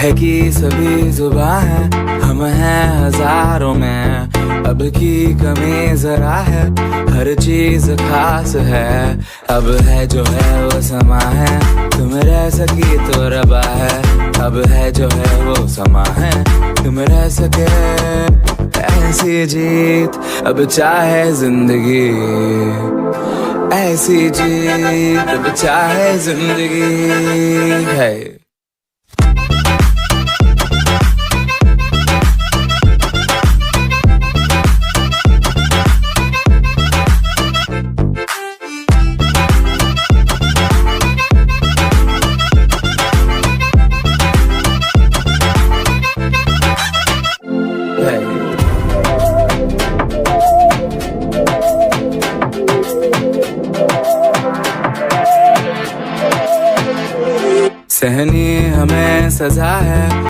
बहकी सभी जुबां है, हम हैं हजारों में। अब की कमी जरा है, हर चीज खास है। अब है जो है वो समा है, तुम रह सकी तो रबा है। अब है जो है वो समा है, तुम रह सके ऐसी जीत। अब चाहे जिंदगी ऐसी जीत, अब चाहे जिंदगी है। सहनी हमें सजा है,